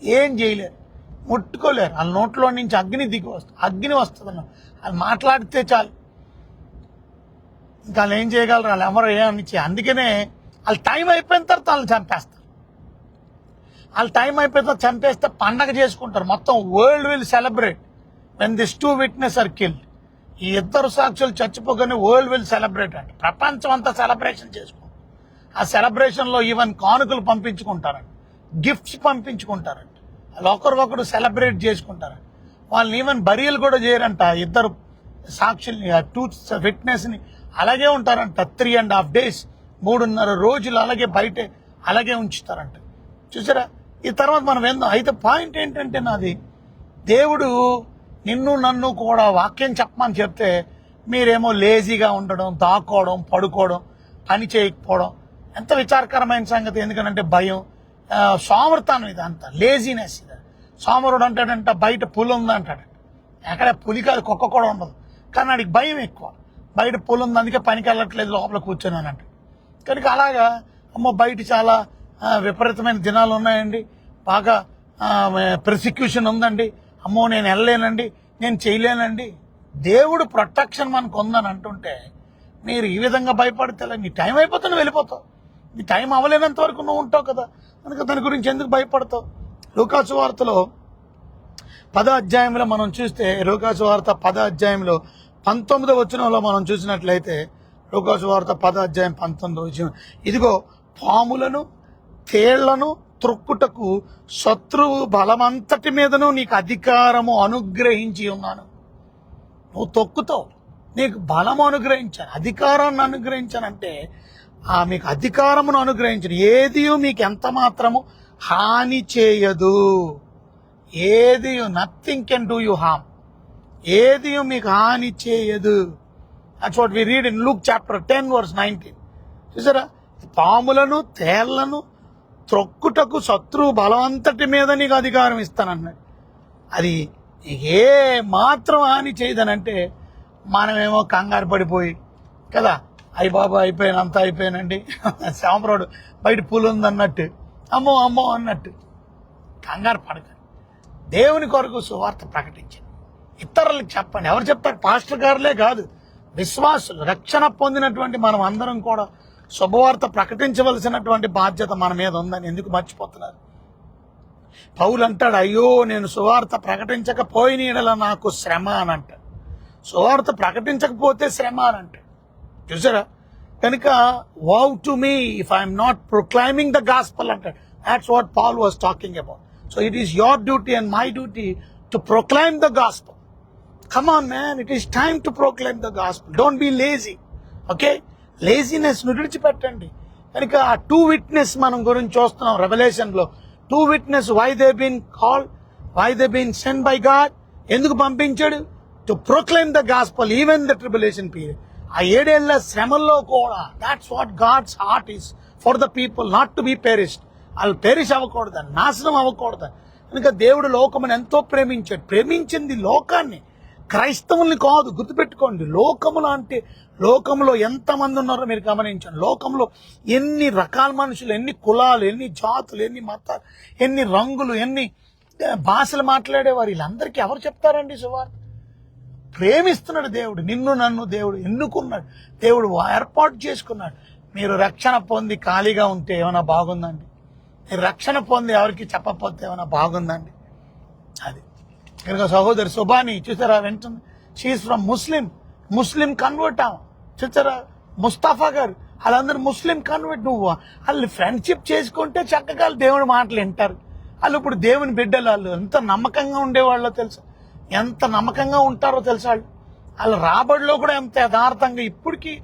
ఏం చేయలేరు. ముట్టుకోలేరు. వాళ్ళ నోట్లో నుంచి అగ్ని దిగి వస్తుంది, అగ్ని వస్తుంది అన్న. వాళ్ళు మాట్లాడితే చాలు, ఇంకా వాళ్ళు ఏం చేయగలరు, వాళ్ళు ఎవరు ఏమని. అందుకనే వాళ్ళ టైం అయిపోయిన తర్వాత వాళ్ళని చంపేస్తారు. వాళ్ళ టైం అయిపోయిన తర్వాత చంపేస్తే పండగ చేసుకుంటారు. మొత్తం world will celebrate when this 2 witnesses are killed. ఈ 2 సాక్షులు చచ్చిపోగానే వరల్డ్ విల్ సెలబ్రేట్ అంటే ప్రపంచం అంతా సెలబ్రేషన్ చేసుకుంటారు. ఆ సెలబ్రేషన్లో ఈవెన్ కానుకలు పంపించుకుంటారంట, గిఫ్ట్స్ పంపించుకుంటారంట, వాళ్ళు ఒకరికొకరు సెలబ్రేట్ చేసుకుంటారంట. వాళ్ళని ఈవెన్ బరియలు కూడా చేయరంట. 2 సాక్షుల్ని, 2 witnessని అలాగే ఉంటారంట. 3.5 days, 3.5 రోజులు అలాగే బయటే అలాగే ఉంచుతారంట. చూసారా? ఈ తర్వాత మనం అయితే పాయింట్ ఏంటంటే నాది, దేవుడు నిన్ను నన్ను కూడా వాక్యం చెప్పమని చెప్తే మీరేమో లేజీగా ఉండడం, దాక్కోవడం, పడుకోవడం, పని చేయకపోవడం ఎంత విచారకరమైన సంగతి. ఎందుకంటే భయం, సోమర్తనం, ఇదంతా లేజీనెస్. ఇది సోమరుడు అంటాడంట బయట పులి ఉంది అంటాడంట. ఎక్కడ పులి కాదు, కుక్క కూడా ఉండదు, కానీ వాడికి భయం ఎక్కువ. బయట పులి ఉంది అందుకే పనికి వెళ్ళట్లేదు, లోపల కూర్చున్నానంట. కనుక అలాగా అమ్మో బయట చాలా విపరీతమైన దినాలు ఉన్నాయండి, బాగా ప్రిసిక్యూషన్ ఉందండి, అమ్మో నేను వెళ్ళలేనండి, నేను చేయలేనండి. దేవుడు ప్రొటెక్షన్ మనకు ఉందని అంటుంటే మీరు ఈ విధంగా భయపడితే నీ టైం అయిపోతే నువ్వు వెళ్ళిపోతావు. నీ టైం అవ్వలేనంత వరకు నువ్వు ఉంటావు కదా, అందుకే దాని గురించి ఎందుకు భయపడతావు? లూకాసు వార్తలో 10వ అధ్యాయంలో మనం చూస్తే, లూకాసు వార్త 10వ అధ్యాయంలో 19వ వచనంలో మనం చూసినట్లయితే, లూకాసు వార్త 10వ అధ్యాయం 19వ వచనం, ఇదిగో పాములను తేళ్లను త్రొక్కుటకు శత్రువు బలమంతటి మీదను నీకు అధికారము అనుగ్రహించి ఉన్నాను. నువ్వు తొక్కుతావు, నీకు బలం అనుగ్రహించాను, అధికారాన్ని అనుగ్రహించానంటే మీకు అధికారమును అనుగ్రహించను. ఏది మీకు ఎంత మాత్రము హాని చేయదు. ఏది, nothing can do you harm. ఏది మీకు హాని చేయదు. That's what we read in Luke chapter 10 verse 19. చూసారా? పాములను తేళ్లను త్రొక్కుటకు శత్రువు బలవంతటి మీద నీకు అధికారం ఇస్తానన్నాడు. అది ఏ మాత్రం హాని చేయదనంటే మనమేమో కంగారు పడిపోయి కదా, అయ్యి బాబా అయిపోయినంత అయిపోయానండి, సాంబ్రోడు బయట పూలు ఉందన్నట్టు, అమ్మో అమ్మో అన్నట్టు కంగారు పడకండి. దేవుని కొరకు సువార్త ప్రకటించండి, ఇతరులకు చెప్పండి. ఎవరు చెప్తారు? పాస్టర్ గారులే కాదు, విశ్వాసులు, రక్షణ పొందినటువంటి మనం అందరం కూడా శుభవార్త ప్రకటించవలసినటువంటి బాధ్యత మన మీద ఉందని ఎందుకు మర్చిపోతున్నారు? పౌలు అంటాడు, అయ్యో నేను సువార్త ప్రకటించకపోయిన యెడల నాకు శ్రమ అని అంటాడు. సువార్త ప్రకటించకపోతే శ్రమ అని అంటాడు. చూసారా? కనుక woe to me if I'm not proclaiming the gospel అంటాడు. That's what Paul was talking about. So it is your duty and my duty to proclaim the gospel. Come on man, it is time to proclaim the gospel. Don't be lazy. Okay, laziness ను విడిచిపెట్టండి. కనుక ఆ 2 witnesses మనం గురించి చూస్తున్నాం revolution లో. 2 witnesses, why they been called, why they been sent by God. ఎందుకు పంపించాడు? To proclaim the gospel even the tribulation period. ఆ 7 ఏళ్ల శ్రమల్లో కూడా that's what God's heart is for the people, not to be perished. వాళ్ళు perish అవ్వకూడదని, నాశనం అవ్వకూడదని. కనుక దేవుడు లోకమును ఎంతో ప్రేమించాడు. ప్రేమించింది లోకాన్ని, క్రైస్తవుల్ని కాదు. గుర్తుపెట్టుకోండి, లోకములు అంటే లోకంలో ఎంతమంది ఉన్నారో మీరు గమనించండి. లోకంలో ఎన్ని రకాల మనుషులు, ఎన్ని కులాలు, ఎన్ని జాతులు, ఎన్ని మతాలు, ఎన్ని రంగులు, ఎన్ని భాషలు మాట్లాడేవారు. వీళ్ళందరికీ ఎవరు చెప్తారండి సువార్త? ప్రేమిస్తున్నాడు దేవుడు, నిన్ను నన్ను దేవుడు ఎన్నుకున్నాడు, దేవుడు ఏర్పాటు చేసుకున్నాడు. మీరు రక్షణ పొంది ఖాళీగా ఉంటే ఏమైనా బాగుందండి? మీరు రక్షణ పొంది ఎవరికి చెప్పకపోతే ఏమైనా బాగుందండి? అది కనుక సహోదరి సుబాని చూసారా, వింటుంది. She is from Muslim convert. చూసారా? ముస్తాఫా గారు, వాళ్ళందరూ ముస్లిం కన్వర్ట్. నువ్వు వాళ్ళు ఫ్రెండ్షిప్ చేసుకుంటే చక్కగా దేవుని మాటలు వింటారు. వాళ్ళు ఇప్పుడు దేవుని బిడ్డలు. వాళ్ళు ఎంత నమ్మకంగా ఉండేవాళ్ళో తెలుసా, ఎంత నమ్మకంగా ఉంటారో తెలుసా. వాళ్ళు రాబడిలో కూడా ఎంత యథార్థంగా, ఇప్పటికీ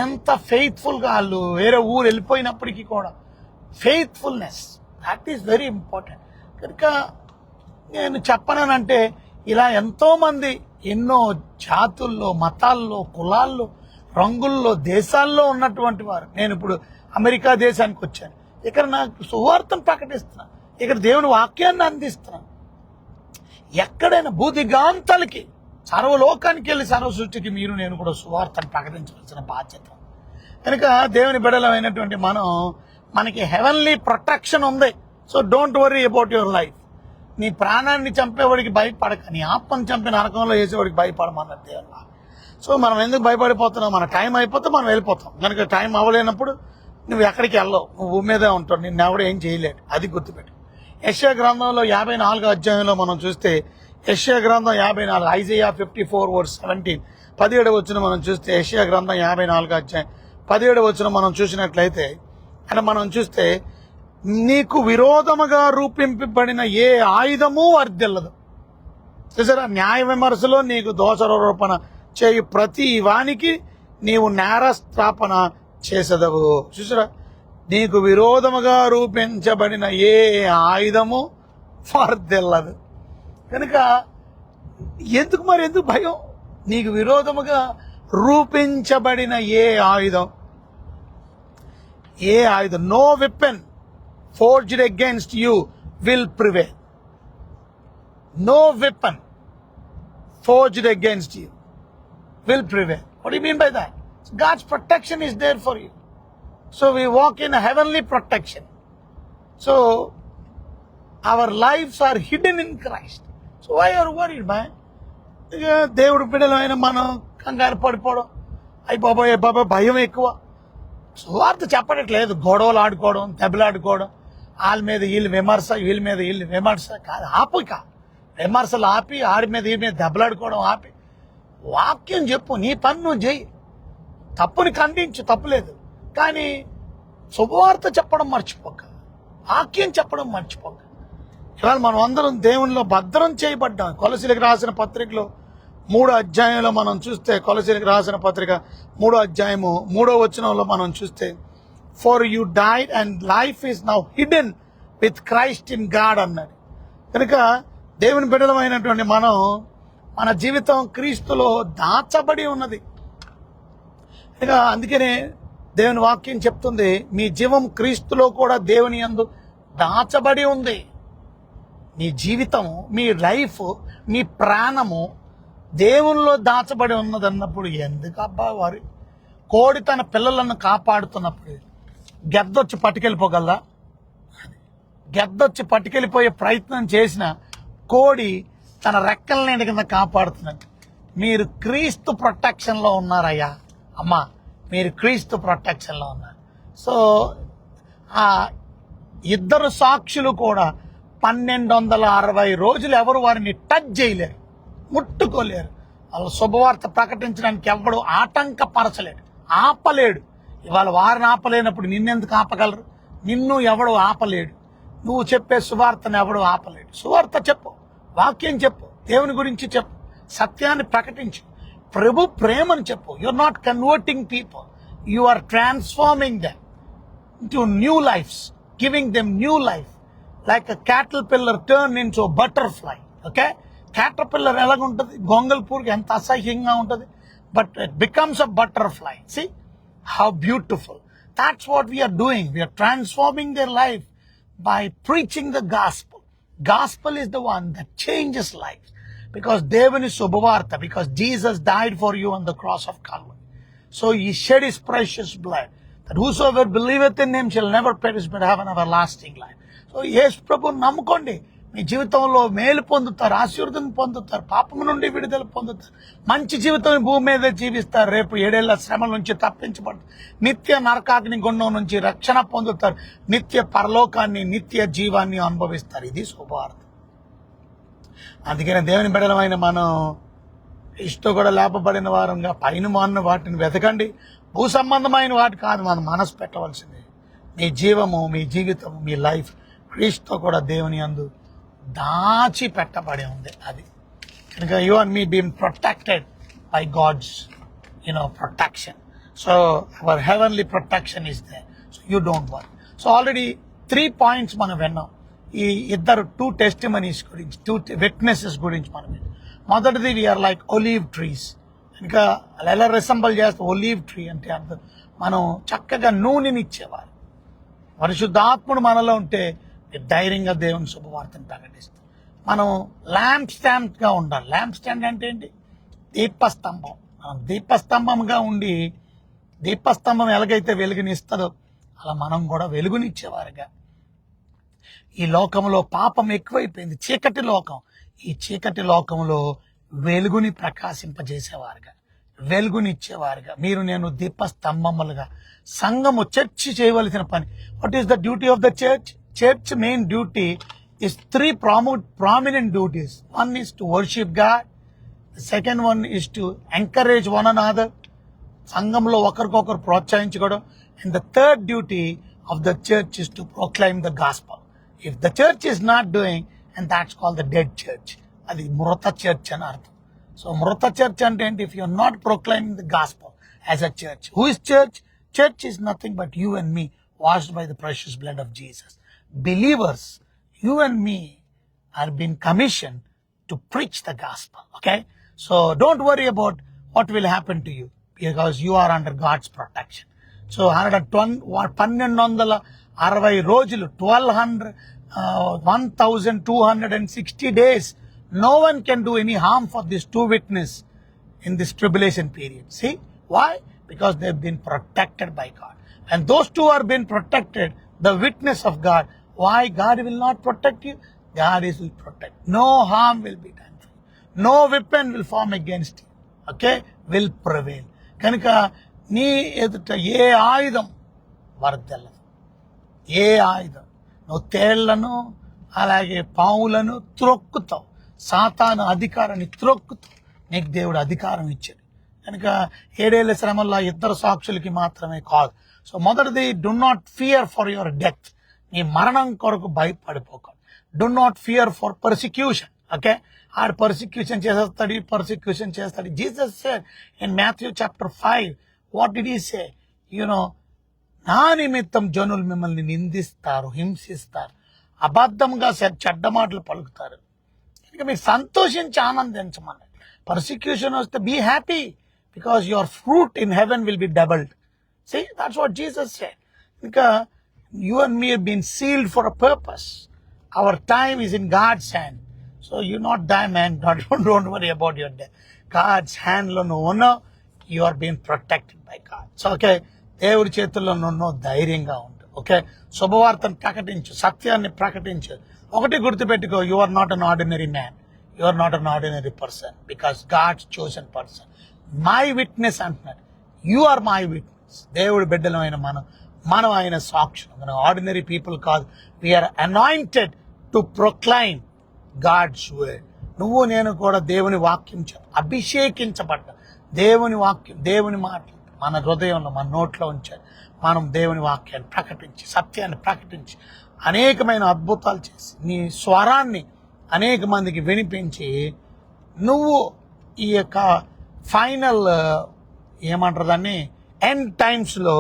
ఎంత ఫెయిత్ఫుల్గా, వాళ్ళు వేరే ఊరు వెళ్ళిపోయినప్పటికీ కూడా faithfulness, that is very important. కనుక నేను చెప్పనంటే ఇలా ఎంతోమంది ఎన్నో జాతుల్లో, మతాల్లో, కులాల్లో, రంగుల్లో, దేశాల్లో ఉన్నటువంటి వారు. నేను ఇప్పుడు అమెరికా దేశానికి వచ్చాను. ఇక్కడ నాకు సువార్తను ప్రకటిస్తున్నాను, ఇక్కడ దేవుని వాక్యాన్ని అందిస్తున్నాను. ఎక్కడైనా భూదిగాంతాలకి, సర్వలోకానికి వెళ్ళి సర్వ సృష్టికి మీరు నేను కూడా సువార్తను ప్రకటించవలసిన బాధ్యత. కనుక దేవుని బిడ్డలమైనటువంటి మనకి హెవెన్లీ ప్రొటెక్షన్ ఉంది. So don't worry about your life. నీ ప్రాణాన్ని చంపేవాడికి భయపడక, నీ ఆత్మను చంపి నరకంలో వేసేవాడికి భయపడమన్నది దేవుని వాక్యం. సో మనం ఎందుకు భయపడిపోతున్నాం? మన టైం అయిపోతే మనం వెళ్ళిపోతాం. కనుక టైం అవ్వలేనప్పుడు నువ్వు ఎక్కడికి వెళ్ళవు, నువ్వు భూమి మీదే ఉంటావు, నిన్ను ఎవడు ఏం చేయలేడు. అది గుర్తుపెట్టు. యెషయా గ్రంథంలో 54వ అధ్యాయంలో మనం చూస్తే, యెషయా గ్రంథం 54, ఐజయా 54:17, 17వ వచనం మనం చూస్తే, యెషయా గ్రంథం 54వ అధ్యాయం 17వ వచనం మనం చూసినట్లయితే, అంటే మనం చూస్తే, నీకు విరోధముగా రూపింపబడిన ఏ ఆయుధము వర్ధిల్లదు. చూసారా, న్యాయ విమర్శలో నీకు దోషారోపణ చేయు ప్రతి వానికి నీవు నేరస్థాపన చేసదవు. చూసారా, నీకు విరోధముగా రూపించబడిన ఏ ఆయుధము వర్ధిల్లదు. కనుక ఎందుకు భయం? నీకు విరోధముగా రూపించబడిన ఏ ఆయుధం, no weapon forged against you will prevail. No weapon forged against you will prevail. What do you mean by that? God's protection is there for you. So we walk in a heavenly protection. So our lives are hidden in Christ. So why are you worried, man? దేవుడు బిడ్డలైన మనం కంగారు పడిపోవడం, అయ్యి బాబాయ్ భయం ఎక్కువ. సువార్త చెప్పట్లేదు గొడవలు ఆడుకోవడం, దెబ్బలాడుకోవడం, వాళ్ళ మీద వీళ్ళు విమర్శ, వీళ్ళ మీద వీళ్ళు విమర్శ కాదు. ఆపిక విమర్శలు ఆపి, ఆడి మీద వీళ్ళ మీద దెబ్బలాడుకోవడం ఆపి, వాక్యం చెప్పు, నీ పని నువ్వు చేయి, తప్పుని ఖండించు, తప్పులేదు. కానీ శుభవార్త చెప్పడం మర్చిపోక, వాక్యం చెప్పడం మర్చిపోక. ఇవాళ మనం అందరం దేవునిలో భద్రం చేయబడ్డాం. కొలసీలకు రాసిన పత్రికలో 3వ అధ్యాయంలో మనం చూస్తే, కొలసీలకు రాసిన పత్రిక 3వ అధ్యాయము 3వ వచనంలో మనం చూస్తే, for you died and life is now hidden with Christ in God అన్నాడు. కనుక దేవుని బిడ్డలమైనటువంటి మనం, మన జీవితం క్రీస్తులో దాచబడి ఉన్నది. ఇక అందుకనే దేవుని వాక్యం చెప్తుంది, మీ జీవం క్రీస్తులో కూడా దేవుని యందు దాచబడి ఉంది. మీ జీవితము, మీ లైఫ్, మీ ప్రాణము దేవునిలో దాచబడి ఉన్నదన్నప్పుడు ఎందుకు అబ్బా వారి? కోడి తన పిల్లలను కాపాడుతున్నప్పుడు గెద్దొచ్చి పట్టుకెళ్ళిపోగలదా? గెద్దొచ్చి పట్టుకెళ్ళిపోయే ప్రయత్నం చేసిన కోడి తన రెక్కల నీడ కింద కాపాడుతున్నట్టు మీరు క్రీస్తు ప్రొటెక్షన్లో ఉన్నారయ్యా, అమ్మా, మీరు క్రీస్తు ప్రొటెక్షన్లో ఉన్నారు. సో ఆ ఇద్దరు సాక్షులు కూడా 1260 రోజులు ఎవరు వారిని టచ్ చేయలేరు, ముట్టుకోలేరు. వాళ్ళ శుభవార్త ప్రకటించడానికి ఎవడు ఆటంకపరచలేడు, ఆపలేడు. ఇవాళ వారిని ఆపలేనప్పుడు నిన్నెందుకు ఆపగలరు? నిన్ను ఎవడు ఆపలేడు. నువ్వు చెప్పే సువార్తను ఎవడు ఆపలేడు. సువార్త చెప్పు, వాక్యం చెప్పు, దేవుని గురించి చెప్పు, సత్యాన్ని ప్రకటించు, ప్రభు ప్రేమను చెప్పు. You are not converting people, you are transforming them into new lifes, giving them new life. Like a caterpillar turn into a butterfly. Okay, caterpillar ఎలాగుంటుంది? గొంగల్ పూర్కి ఎంత అసహ్యంగా ఉంటుంది, but it becomes a butterfly. See how beautiful. That's what we are doing. We are transforming their life by preaching the gospel. Gospel is the one that changes lives, because devani subhavartha, because Jesus died for you on the cross of Calvary. So he shed his precious blood, that whosoever believeth in him shall never perish but have an everlasting life. So yes ప్రభు నమ్ముకోండి, మీ జీవితంలో మేలు పొందుతారు, ఆశీర్వాదం పొందుతారు, పాపము నుండి విడుదల పొందుతారు, మంచి జీవితం భూమి మీద జీవిస్తారు. రేపు 7 ఏళ్ల శ్రమల నుంచి తప్పించబడతారు, నిత్య నరకాగ్ని గుండం నుంచి రక్షణ పొందుతారు, నిత్య పరలోకాన్ని, నిత్య జీవాన్ని అనుభవిస్తారు. ఇది శుభవార్త. అందుకని దేవుని బిడ్డలమైన మనం ఇష్టం కూడా లేపబడిన వారంగా పైన మాన్న వాటిని వెతకండి. భూ సంబంధమైన వాటి కాదు మనం మనసు పెట్టవలసింది. మీ జీవము, మీ జీవితము, మీ లైఫ్ క్రీస్తు కూడా దేవుని యందు దాచి పెట్టబడి ఉంది. అది కనుక you and me been protected by God's protection. So our heavenly protection is there. So you don't worry. So already 3 points మనం విన్నాం. ఈ ఇద్దరు 2 టెస్టిమనీస్ గురించి, 2 విట్నెసెస్ గురించి మనం విన్నాం. మొదటిది, వీఆర్ లైక్ ఒలీవ్ ట్రీస్. ఇంకా ఎలా రిసెంబల్ చేస్తే ఒలీవ్ ట్రీ అంటే అర్థం మనం చక్కగా నూనెని ఇచ్చేవారు. పరిశుద్ధాత్ముడు మనలో ఉంటే ధైర్యంగా దేవుని శుభవార్తను ప్రకటిస్తాం. మనం ల్యాంప్ స్టాండ్గా ఉండాలి. ల్యాంప్ స్టాండ్ అంటే ఏంటి? దీపస్తంభం. మనం దీపస్తంభంగా ఉండి, దీపస్తంభం ఎలాగైతే వెలుగునిస్తుందో అలా మనం కూడా వెలుగునిచ్చేవారుగా ఈ లోకంలో పాపం ఎక్కువైపోయింది, చీకటి లోకం. ఈ చీకటి లోకంలో వెలుగుని ప్రకాశింపజేసేవారుగా, వెలుగునిచ్చేవారుగా మీరు నేను దీపస్తంభములుగా సంఘము చర్చ్ చేయవలసిన పని. What is the duty of the church? Church main duty is three prominent duties. One is to worship God. The second one is to encourage one another. సంఘంలో ఒకరికొకరు ప్రోత్సహించుకోవడం. And the third duty of the church is to proclaim the gospel. If the church is not doing, and that's called the dead church. అది మృత church అని అర్థం. So మృత church అంటే ఏంటి? If you are not proclaiming the gospel as a church. Who is church? Church is nothing but you and me, washed by the precious blood of Jesus. Believers, you and me are being commissioned to preach the gospel. Okay? So don't worry about what will happen to you, because you are under God's protection. So 1260 రోజులు, 1260 days, no one can do any harm for these two witnesses in this tribulation period. See why? Because they've been protected by God. And those two are being protected, the witness of God. Why God will not protect you? God will protect. No harm will be done to you. No weapon will form against you. Okay? Will prevail. కనుక నీ ఎదుట ఏ ఆయుధం వర్దెల్లదు. ఏ ఆయుధం. నువ్వు తేళ్లను అలాగే పావులను త్రొక్కుతావు. సాతాను అధికారాన్ని త్రొక్కుతావు. నీకు దేవుడు అధికారం ఇచ్చాడు. కనుక 7 ఏళ్ల శ్రమల్లో 2 సాక్షులకి మాత్రమే కాదు. సో మొదటిది, do not fear for your death. నీ మరణం కొరకు భయపడిపోకండి. Do not fear for persecution. Okay? ఆడు పర్సిక్యూషన్ చేస్తాడు, పర్సిక్యూషన్ చేస్తాడు. Jesus said in Matthew chapter 5, what did he say? నా నిమిత్తం జనులు మిమ్మల్ని నిందిస్తారు, హింసిస్తారు, అబద్ధంగా చెడ్డ మాటలు పలుకుతారు. ఇక మీరు సంతోషించి ఆనందించమని. పర్సిక్యూషన్ వస్తే be happy, because your fruit in heaven will be doubled. See, that's what Jesus said. ఇంకా you and me have been sealed for a purpose. Our time is in God's hand. So you not die, man. Don't worry about your death. God's hand lo no uno, you are being protected by God. So okay, దేవుడి చేతుల్లో నువ్వు ధైర్యంగా ఉండు. Okay? శుభవార్తను ప్రకటించు, సత్యాన్ని ప్రకటించు. ఒకటి గుర్తుపెట్టుకో, you are not an ordinary man, you are not an ordinary person, because God's chosen person. My witness అంటున్నాడు. You are my witness. దేవుడి బిడ్డలమైన మనం ఆయన సాక్షులు. మనం ఆర్డినరీ పీపుల్ కాదు. We are anointed to proclaim God's word. నువ్వు నేను కూడా దేవుని వాక్యం అభిషేకించబడ్డ దేవుని వాక్యం, దేవుని మాటలు మన హృదయంలో, మన నోట్లో ఉంచాలి. మనం దేవుని వాక్యాన్ని ప్రకటించి, సత్యాన్ని ప్రకటించి, అనేకమైన అద్భుతాలు చేసి, నీ స్వరాన్ని అనేక మందికి వినిపించి, నువ్వు ఈ యొక్క ఫైనల్ ఏమంటారు దాన్ని, ఎండ్ టైమ్స్లో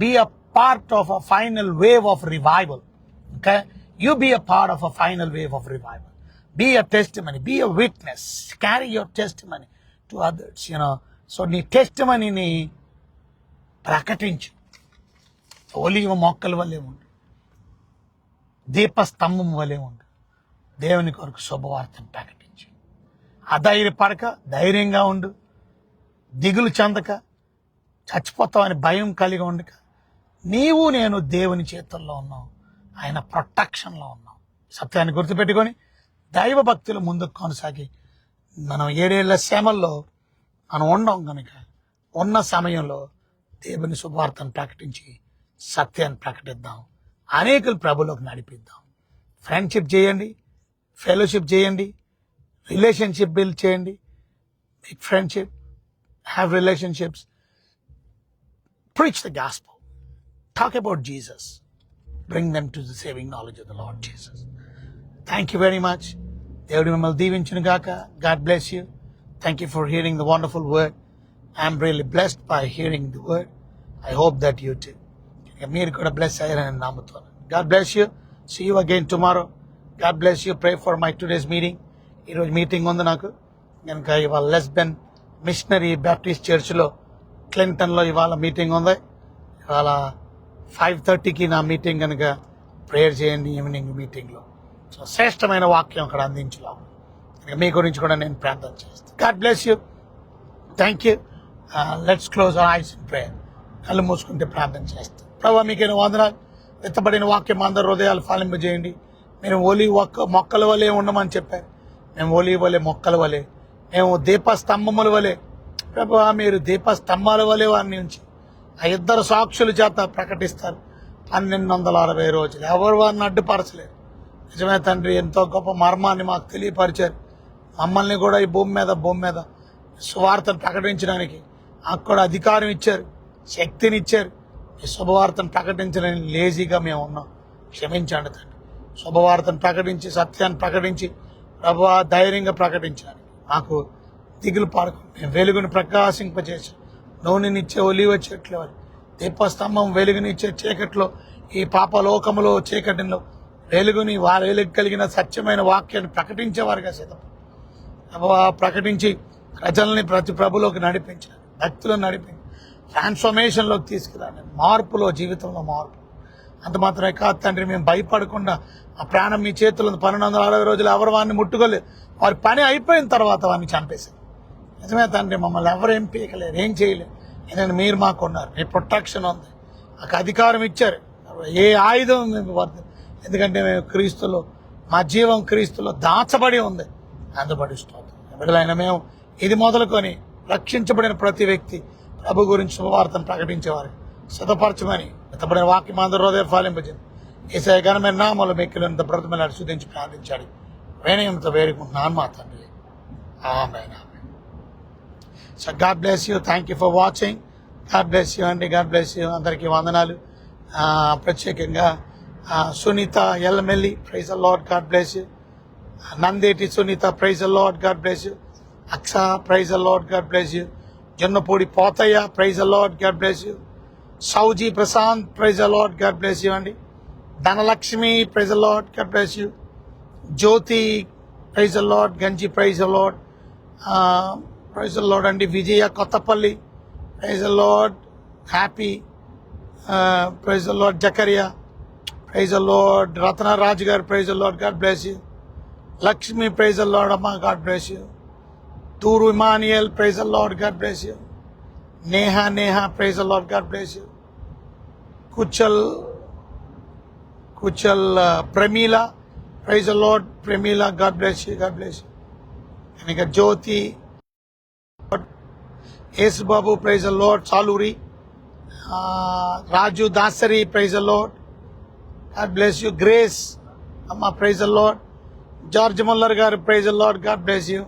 be a part of a final wave of revival. Okay? You be a part of a final wave of revival. Be a testimony. Be a witness. Carry your testimony to others. So నీ టెస్టిమనీని ప్రకటించు. ఒలీవ మొక్కల వల్లే ఉండు, దీపస్తంభం వల్లే ఉండు. దేవుని కొరకు శుభవార్తను ప్రకటించు. అధైర్యపడక, ధైర్యంగా ఉండు. దిగులు చెందక, చచ్చిపోతామని భయం కలిగి ఉండక, నీవు నేను దేవుని చేతుల్లో ఉన్నాం, ఆయన ప్రొటెక్షన్లో ఉన్నాం. సత్యాన్ని గుర్తుపెట్టుకొని దైవ భక్తులు ముందుకు కొనసాగి, మనం 7 ఏళ్ల శ్రమల్లో మనం ఉండం కనుక ఉన్న సమయంలో దేవుని శుభవార్తను ప్రకటించి సత్యాన్ని ప్రకటిద్దాం. అనేకులు ప్రభులోకి నడిపిద్దాం. ఫ్రెండ్షిప్ చేయండి, ఫెలోషిప్ చేయండి, రిలేషన్షిప్ బిల్డ్ చేయండి. Make friendship, have relationships, preach the gospel, talk about Jesus, bring them to the saving knowledge of the Lord Jesus. Thank you very much. దేవుడు మిమ్మల్ని దీవించును గాక. God bless you. Thank you for hearing the wonderful word. I'm really blessed by hearing the word. I hope that you too. మీరు కూడా bless అయ్యారని నమ్ముతున్నాను. God bless you. See you again tomorrow. God bless you. Pray for my today's meeting. ఈరోజు meeting ఉంది నాకు. కనుక ఇవాళ లెస్బెన్ machinery Baptist చర్చ్లో క్లింటన్లో ఇవాళ మీటింగ్ ఉంది. ఇవాళ 5:30కి నా మీటింగ్ కనుక ప్రేయర్ చేయండి ఈవినింగ్ మీటింగ్లో. సో శ్రేష్టమైన వాక్యం అక్కడ అందించలేము. కనుక మీ గురించి కూడా నేను ప్రార్థన చేస్తాను. God bless you. Thank you. Let's close our eyes in prayer. కళ్ళు మూసుకుంటే ప్రార్థన చేస్తాం. ప్రభువా మీకైనా వందనాలు. ఎత్తబడిన వాక్యం అందరి హృదయాలు ఫలింపజేయండి. మీరు ఒలి మొక్కల వలె ఉండమని చెప్పారు. మేము ఒలి వలె మొక్కల వలె, మేము దీపస్తంభముల వలె. ప్రభువా, మీరు దీపస్తంభాల వలె వారిని ఉంచి ఆ ఇద్దరు సాక్షుల చేత ప్రకటిస్తారు 1260 రోజులు. ఎవరు వారిని అడ్డుపరచలేరు. నిజమే తండ్రి, ఎంతో గొప్ప మర్మాన్ని మాకు తెలియపరిచారు. మమ్మల్ని కూడా ఈ భూమి మీద సువార్తను ప్రకటించడానికి మాకు కూడా అధికారం ఇచ్చారు, శక్తిని ఇచ్చారు. ఈ శుభవార్తను ప్రకటించడానికి లేజీగా మేము ఉన్నాం. క్షమించండి తండ్రి. శుభవార్తను ప్రకటించి, సత్యాన్ని ప్రకటించి ప్రభువా ధైర్యంగా ప్రకటించడానికి మాకు దిగులు పడకు. మేము వెలుగుని ప్రకాశింపజేసి నూనెనిచ్చే ఒలివ చెట్ల వారి దీపస్తంభం వెలుగునిచ్చే చీకట్లో, ఈ పాపలోకములో చీకటిలో వెలుగుని వెలుగు కలిగిన సత్యమైన వాక్యాన్ని ప్రకటించేవారుగా సిద్ధం ప్రభువా, ప్రకటించి ప్రజల్ని ప్రతి ప్రభులోకి నడిపించాలి, భక్తులను నడిపించి ట్రాన్స్ఫర్మేషన్లోకి తీసుకురాలి, మార్పులో, జీవితంలో మార్పు. అంత మాత్రమే కాదు తండ్రి, మేము భయపడకుండా ఆ ప్రాణం మీ చేతుల్లో 1260 రోజులు ఎవరు వారిని ముట్టుకోలేదు. వారి పని అయిపోయిన తర్వాత వారిని చంపేశారు. నిజమే తండ్రి, మమ్మల్ని ఎవరు ఏం పీకలేరు, ఏం చేయలేరు. ఎందుకంటే మీరు మాకున్నారు, మీ ప్రొటెక్షన్ ఉంది, మాకు అధికారం ఇచ్చారు. ఏ ఆయుధం మేము వద్దు, ఎందుకంటే మేము క్రీస్తులో, మా జీవం క్రీస్తులో దాచబడి ఉంది. అందుబడిస్తాం బిడ్డలైన మేము ఇది మొదలుకొని రక్షించబడిన ప్రతి వ్యక్తి ప్రభు గురించి శుభవార్తను ప్రకటించేవారు సిద్ధపరచమని ఎత్తబడిన వాక్యం అందరూ హృదయ ఫలింపజేది. ఏసయ్య ఘనమైన నామములో మిక్కిలినంత బ్రతమలాడి శుద్ధించి ప్రార్థించాడు. వినయంతో వేడుకుంటున్నాను మా తండ్రి. Amen. So God bless you. Thank you for watching. God bless you అండి. God bless you. అందరికీ వందనాలు. ప్రత్యేకంగా Sunitha Ellamelli, praise the Lord, God bless you. Nandeti Sunitha, praise the Lord, God bless you. Aksha, praise the Lord, God bless you. Jonnapudi Pothaiah, praise the Lord, God bless you. Sowji Prashanth, praise the Lord, God bless you అండి. Dhanalakshmi, praise the Lord, God bless you. Jyothi, praise the Lord. Ganji, praise the Lord, praise the Lord అండి. Vijaya Kothapalli, praise the Lord. Happy, praise the Lord. Zacharia, praise the Lord. Ratnaraju గారు, praise the Lord, God bless you. Lakshmi, praise the Lord అమ్మా, God bless you. Thuru Emmanuel, praise the Lord, God bless you. Neha, praise the Lord, God bless you. Kuchal Pramila, praise the Lord. Pramila, God bless you, God bless you. కనుక జ్యోతి, Yesubabu, praise the Lord. Chaluri, Raju Dasari, praise the Lord, God bless you. Grace అమ్మ, praise the Lord. George Muller గారు, praise the Lord, God bless you.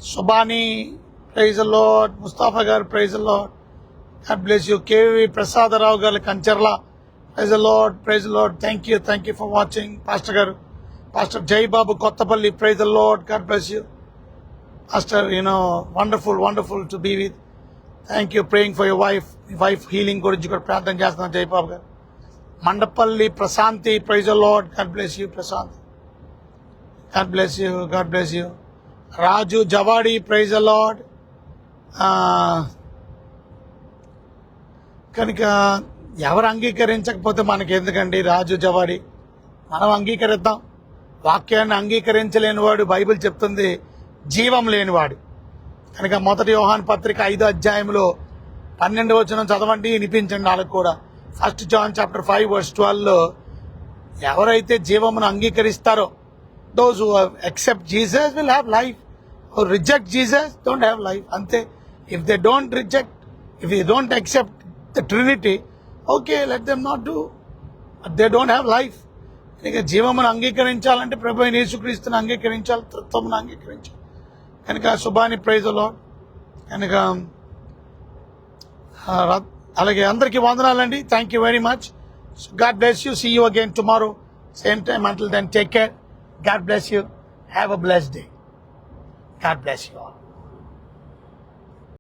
Subani, praise the Lord. Mustafa గారు, praise the Lord, God bless you. K V Prasadarao గారు, Kancharla, praise the Lord, praise the Lord. Thank you for watching. Pastor గారు, pastor Jaibabu Kothapalli, praise the Lord, God bless you. Pastor, wonderful to be with. Thank you. Praying for your wife healing గురించి కూడా ప్రార్థన చేస్తున్నాను జైబాబు గారు. Mandapalli Prashanthi, praise the Lord, God bless you. Prashanth, God bless you, God bless you. Raju Jawadi, praise the Lord. కనుక ఎవరు అంగీకరించకపోతే మనకి ఎందుకండి? రాజు జవాడి మనం అంగీకరిద్దాం. వాక్యాన్ని అంగీకరించలేని వాడు, బైబిల్ చెప్తుంది, జీవం లేనివాడు. కనుక 1 యోహాను పత్రిక 5వ అధ్యాయంలో 12వ వచనం చదవండి, వినిపించండి వాళ్ళకు కూడా. 1 John chapter 5:12 ఎవరైతే జీవమును అంగీకరిస్తారో, those who accept Jesus will have life, or reject Jesus don't have life. అంతే. If they don't accept the Trinity, okay, let them not do, but they don't have life. కనుక జీవమును అంగీకరించాలంటే ప్రభు అయిన యేసుక్రీస్తుని అంగీకరించాలి, తత్వమును అంగీకరించాలి. కనుక శుభాని, ప్రైజ్ ద లార్డ్. కనుక అలాగే అందరికీ వందనాలండి. Thank you very much. God bless you. See you again tomorrow same time. Until then, take care. God bless you. Have a blessed day. God bless you all.